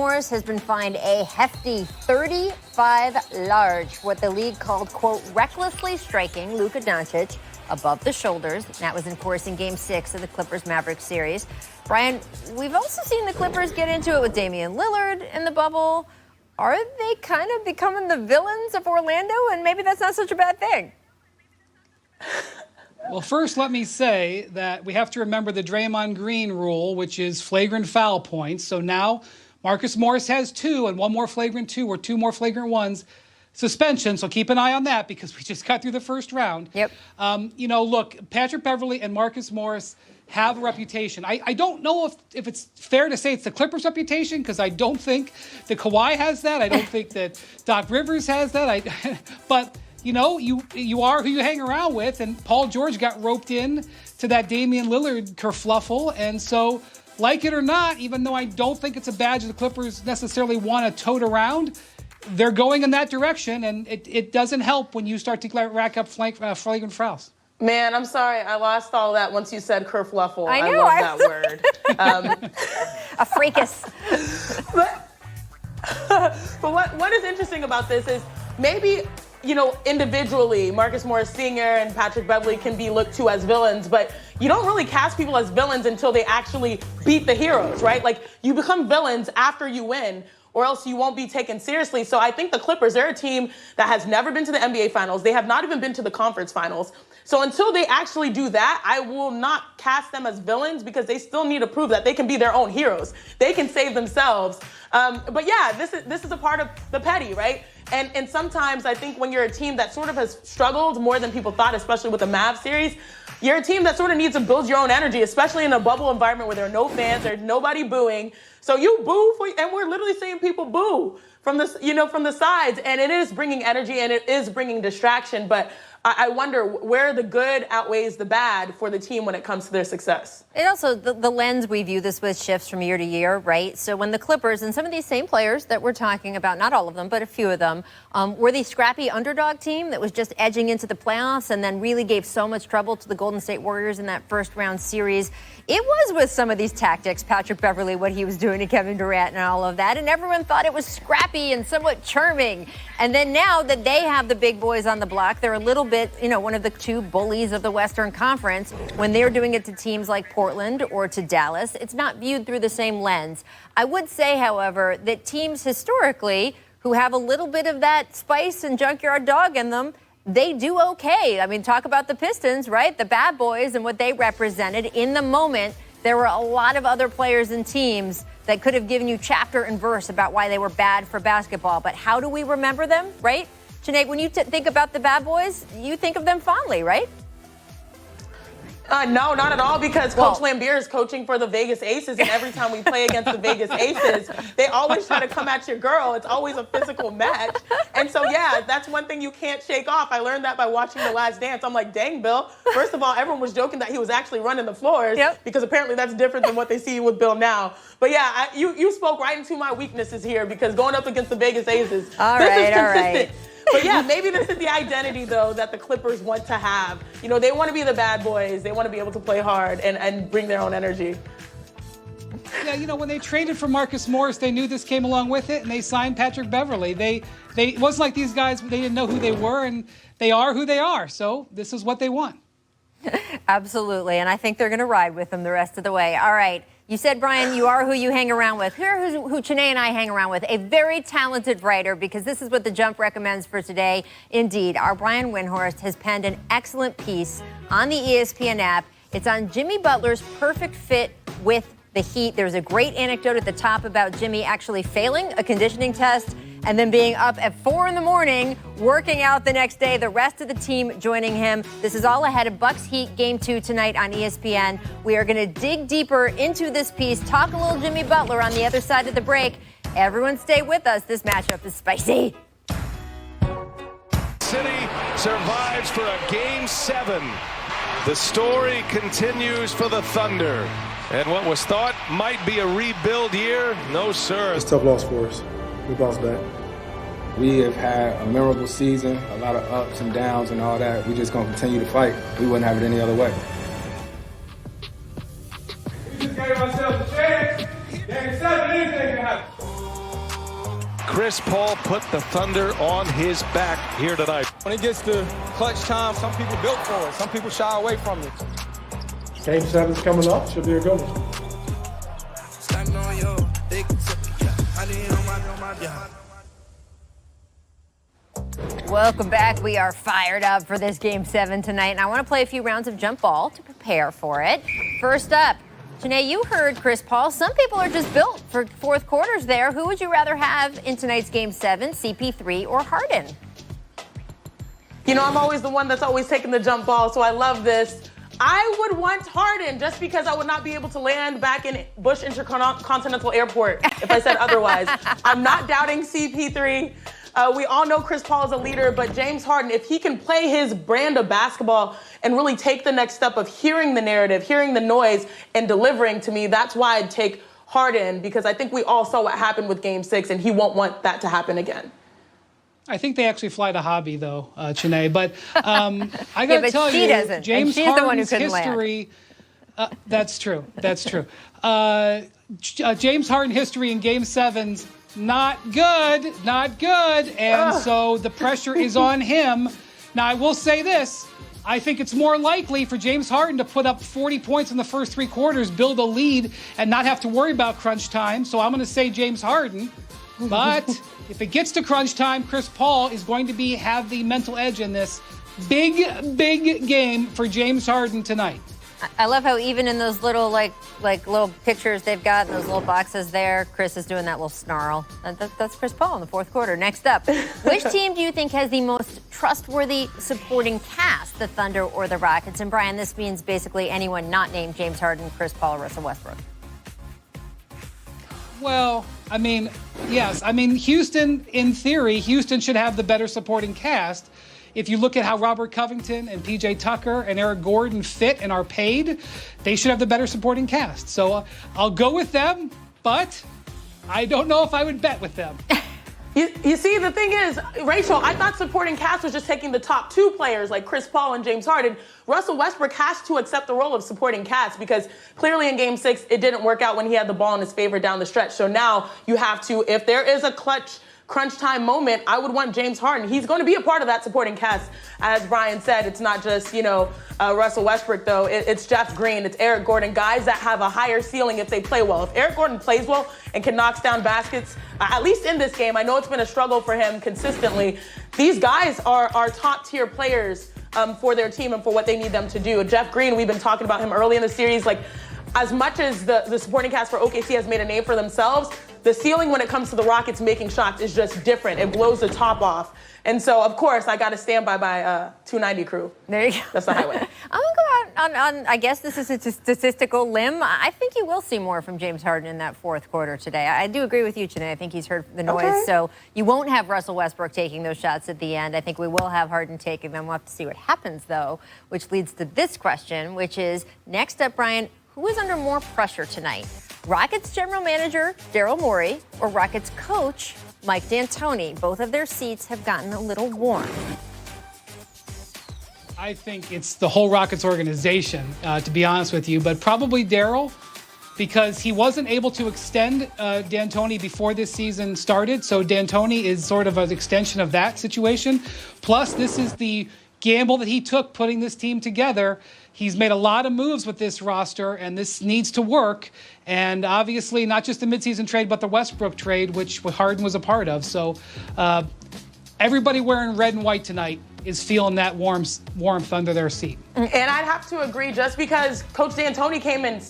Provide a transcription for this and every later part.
Morris has been fined a hefty 35 large, what the league called, quote, recklessly striking Luka Doncic above the shoulders. That was enforced in Game 6 of the Clippers-Mavericks series. Brian, we've also seen the Clippers get into it with Damian Lillard in the bubble. Are they kind of becoming the villains of Orlando? And maybe that's not such a bad thing. Well, first, let me say that we have to remember the Draymond Green rule, which is flagrant foul points. So now Marcus Morris has 2 and 1 more flagrant 2 or 2 more flagrant 1s suspension. So keep an eye on that because we just got through the first round. Yep. Look, Patrick Beverley and Marcus Morris have a reputation. I don't know if it's fair to say it's the Clippers' reputation because I don't think that Kawhi has that. I don't think that Doc Rivers has that. But you are who you hang around with, and Paul George got roped in to that Damian Lillard kerfluffle, and so, like it or not, even though I don't think it's a badge the Clippers necessarily want to tote around, they're going in that direction, and it doesn't help when you start to rack up flagrant fouls. Man, I'm sorry, I lost all that once you said kerfluffle. I know, I love that word. A fracas. But what is interesting about this is maybe, individually, Marcus Morris Sr. and Patrick Beverley can be looked to as villains, but you don't really cast people as villains until they actually beat the heroes, right? Like, you become villains after you win, or else you won't be taken seriously. So I think the Clippers, they're a team that has never been to the NBA Finals. They have not even been to the conference finals. So until they actually do that, I will not cast them as villains because they still need to prove that they can be their own heroes. They can save themselves. But yeah, this is a part of the petty, right? And sometimes I think when you're a team that sort of has struggled more than people thought, especially with the Mavs series, you're a team that sort of needs to build your own energy, especially in a bubble environment where there are no fans, there's nobody booing. So you boo and we're literally seeing people boo from the sides, and it is bringing energy and it is bringing distraction. But I wonder where the good outweighs the bad for the team when it comes to their success. And also, the lens we view this with shifts from year to year, right? So when the Clippers and some of these same players that we're talking about, not all of them, but a few of them, were the scrappy underdog team that was just edging into the playoffs and then really gave so much trouble to the Golden State Warriors in that first round series. It was with some of these tactics, Patrick Beverley, what he was doing to Kevin Durant and all of that, and everyone thought it was scrappy and somewhat charming. And then now that they have the big boys on the block, they're a little bit, one of the 2 bullies of the Western Conference. When they're doing it to teams like Portland or to Dallas, it's not viewed through the same lens. I would say, however, that teams historically who have a little bit of that spice and junkyard dog in them, they do okay. I mean, talk about the Pistons, right? The bad boys and what they represented in the moment. There were a lot of other players and teams that could have given you chapter and verse about why they were bad for basketball. But how do we remember them, right? Sinead, when you think about the bad boys, you think of them fondly, right? No, not at all, because Coach Lambier is coaching for the Vegas Aces, and every time we play against the Vegas Aces, they always try to come at your girl. It's always a physical match. And so, yeah, that's one thing you can't shake off. I learned that by watching The Last Dance. I'm like, dang, Bill. First of all, everyone was joking that he was actually running the floors, because apparently that's different than what they see with Bill now. But yeah, you spoke right into my weaknesses here, because going up against the Vegas Aces, this is consistent. But yeah, maybe this is the identity, though, that the Clippers want to have. They want to be the bad boys. They want to be able to play hard and bring their own energy. Yeah, when they traded for Marcus Morris, they knew this came along with it, and they signed Patrick Beverley. It wasn't like these guys, they didn't know who they were, and they are who they are. So this is what they want. Absolutely, and I think they're going to ride with them the rest of the way. All right. You said, Brian, you are who you hang around with. Here's who Chene and I hang around with, a very talented writer, because this is what The Jump recommends for today. Indeed, our Brian Windhorst has penned an excellent piece on the ESPN app. It's on Jimmy Butler's perfect fit with the Heat. There's a great anecdote at the top about Jimmy actually failing a conditioning test and then being up at 4 a.m, working out the next day, the rest of the team joining him. This is all ahead of Bucks Heat Game 2 tonight on ESPN. We are going to dig deeper into this piece, talk a little Jimmy Butler on the other side of the break. Everyone stay with us. This matchup is spicy. City survives for a Game 7. The story continues for the Thunder. And what was thought might be a rebuild year, no, sir. It's a tough loss for us. We bounced back. We have had a memorable season, a lot of ups and downs and all that. We just going to continue to fight. We wouldn't have it any other way. We just gave ourselves a chance. Game 7, anything can happen. Chris Paul put the Thunder on his back here tonight. When it gets to clutch time, some people built for it. Some people shy away from it. Game 7's coming up. Should be a good one. Welcome back. We are fired up for this Game 7 tonight, and I want to play a few rounds of jump ball to prepare for it. First up, Janae, you heard Chris Paul. Some people are just built for fourth quarters there. Who would you rather have in tonight's Game 7, CP3 or Harden? You know, I'm always the one that's always taking the jump ball, so I love this. I would want Harden just because I would not be able to land back in Bush Intercontinental Airport if I said otherwise. I'm not doubting CP3. We all know Chris Paul is a leader, but James Harden, if he can play his brand of basketball and really take the next step of hearing the narrative, hearing the noise, and delivering to me, that's why I'd take Harden, because I think we all saw what happened with Game 6, and he won't want that to happen again. I think they actually fly to Hobby, though, Chanae. But I got to tell you, doesn't. James she's the one who Harden's couldn't history. That's true. That's true. James Harden history in Game 7's not good, not good. And so the pressure is on him. Now, I will say this. I think it's more likely for James Harden to put up 40 points in the first three quarters, build a lead, and not have to worry about crunch time. So I'm going to say James Harden. But if it gets to crunch time, Chris Paul is going to have the mental edge in this big, big game for James Harden tonight. I love how even in those little like little pictures they've got in those little boxes there, Chris is doing that little snarl. That's Chris Paul in the fourth quarter. Next up, which team do you think has the most trustworthy supporting cast, the Thunder or the Rockets? And Brian, this means basically anyone not named James Harden, Chris Paul, or Russell Westbrook. Well, I mean, yes. I mean, Houston, in theory, Houston should have the better supporting cast. If you look at how Robert Covington and PJ Tucker and Eric Gordon fit and are paid, they should have the better supporting cast. So I'll go with them, but I don't know if I would bet with them. You see, the thing is, Rachel, I thought supporting cast was just taking the top two players like Chris Paul and James Harden. Russell Westbrook has to accept the role of supporting cast because clearly in Game 6, it didn't work out when he had the ball in his favor down the stretch. So now you have to, if there is a crunch time moment, I would want James Harden. He's going to be a part of that supporting cast. As Brian said, it's not just, Russell Westbrook, though. It's Jeff Green, it's Eric Gordon, guys that have a higher ceiling if they play well. If Eric Gordon plays well and can knock down baskets, at least in this game, I know it's been a struggle for him consistently. These guys are top-tier players for their team and for what they need them to do. Jeff Green, we've been talking about him early in the series. Like, as much as the supporting cast for OKC has made a name for themselves, the ceiling when it comes to the Rockets making shots is just different. It blows the top off. And so, of course, I got to stand by my 290 crew. There you go. That's the highway. I'm going to go out on, I guess this is a statistical limb. I think you will see more from James Harden in that fourth quarter today. I do agree with you, Chanae. I think he's heard the noise. Okay. So you won't have Russell Westbrook taking those shots at the end. I think we will have Harden taking them. We'll have to see what happens, though, which leads to this question, which is, next up, Brian, who is under more pressure tonight? Rockets general manager Daryl Morey or Rockets coach Mike D'Antoni? Both of their seats have gotten a little warm. I think it's the whole Rockets organization, to be honest with you, but probably Daryl, because he wasn't able to extend D'Antoni before this season started. So D'Antoni is sort of an extension of that situation. Plus, this is the gamble that he took putting this team together. He's made a lot of moves with this roster, and this needs to work. And obviously, not just the midseason trade, but the Westbrook trade, which Harden was a part of. So everybody wearing red and white tonight is feeling that warmth under their seat. And I'd have to agree, just because Coach D'Antoni came in,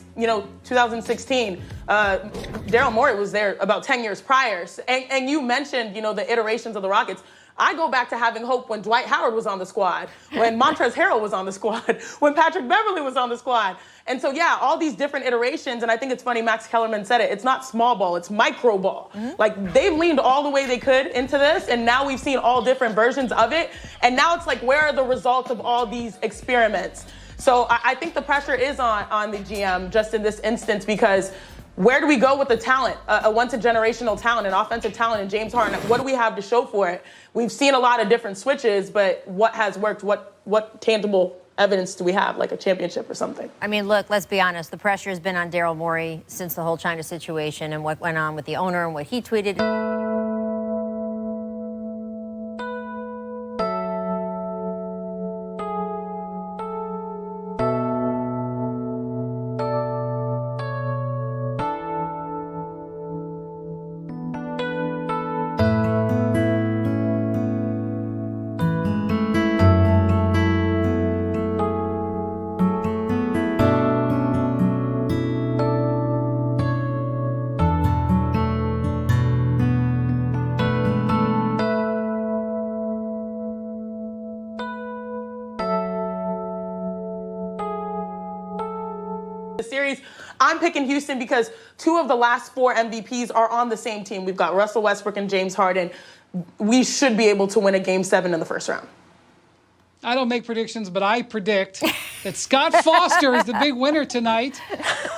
2016. Daryl Morey was there about 10 years prior. And you mentioned, the iterations of the Rockets. I go back to having hope when Dwight Howard was on the squad, when Montrezl Harrell was on the squad, when Patrick Beverley was on the squad. And so, yeah, all these different iterations. And I think it's funny, Max Kellerman said it. It's not small ball, it's micro ball. Mm-hmm. Like, they've leaned all the way they could into this. And now we've seen all different versions of it. And now it's like, where are the results of all these experiments? So I think the pressure is on the GM just in this instance, because where do we go with the talent, a once-a-generational talent, an offensive talent in James Harden? What do we have to show for it? We've seen a lot of different switches, but what has worked? What tangible evidence do we have, like a championship or something? I mean, look, let's be honest. The pressure has been on Daryl Morey since the whole China situation and what went on with the owner and what he tweeted. series. I'm picking Houston because 2 of the last 4 MVPs are on the same team. We've got Russell Westbrook and James Harden. We should be able to win a Game 7 in the first round. I don't make predictions, but I predict that Scott Foster is the big winner tonight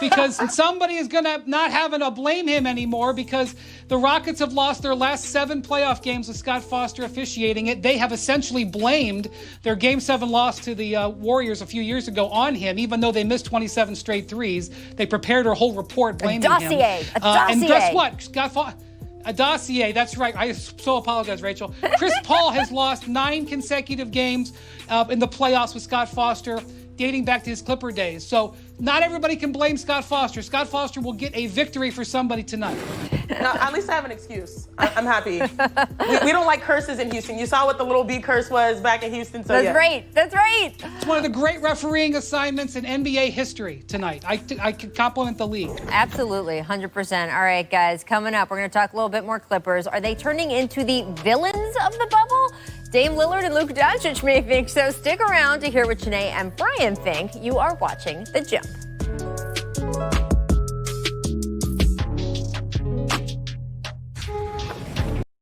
because somebody is going to not having to blame him anymore because the Rockets have lost their last 7 playoff games with Scott Foster officiating it. They have essentially blamed their Game 7 loss to the Warriors a few years ago on him, even though they missed 27 straight threes. They prepared a whole report blaming him. A dossier. And guess what? A dossier, that's right. I so apologize, Rachel. Chris Paul has lost 9 consecutive games in the playoffs with Scott Foster, dating back to his Clipper days. So not everybody can blame Scott Foster. Scott Foster will get a victory for somebody tonight. Now, at least I have an excuse. I'm happy. We don't like curses in Houston. You saw what the little B curse was back in Houston. So That's right. That's right. It's one of the great refereeing assignments in NBA history tonight. I could compliment the league. Absolutely, 100%. All right, guys, coming up, we're going to talk a little bit more Clippers. Are they turning into the villains of the bubble? Dame Lillard and Luka Doncic may think so. Stick around to hear what Janae and Brian think. You are watching The Jump.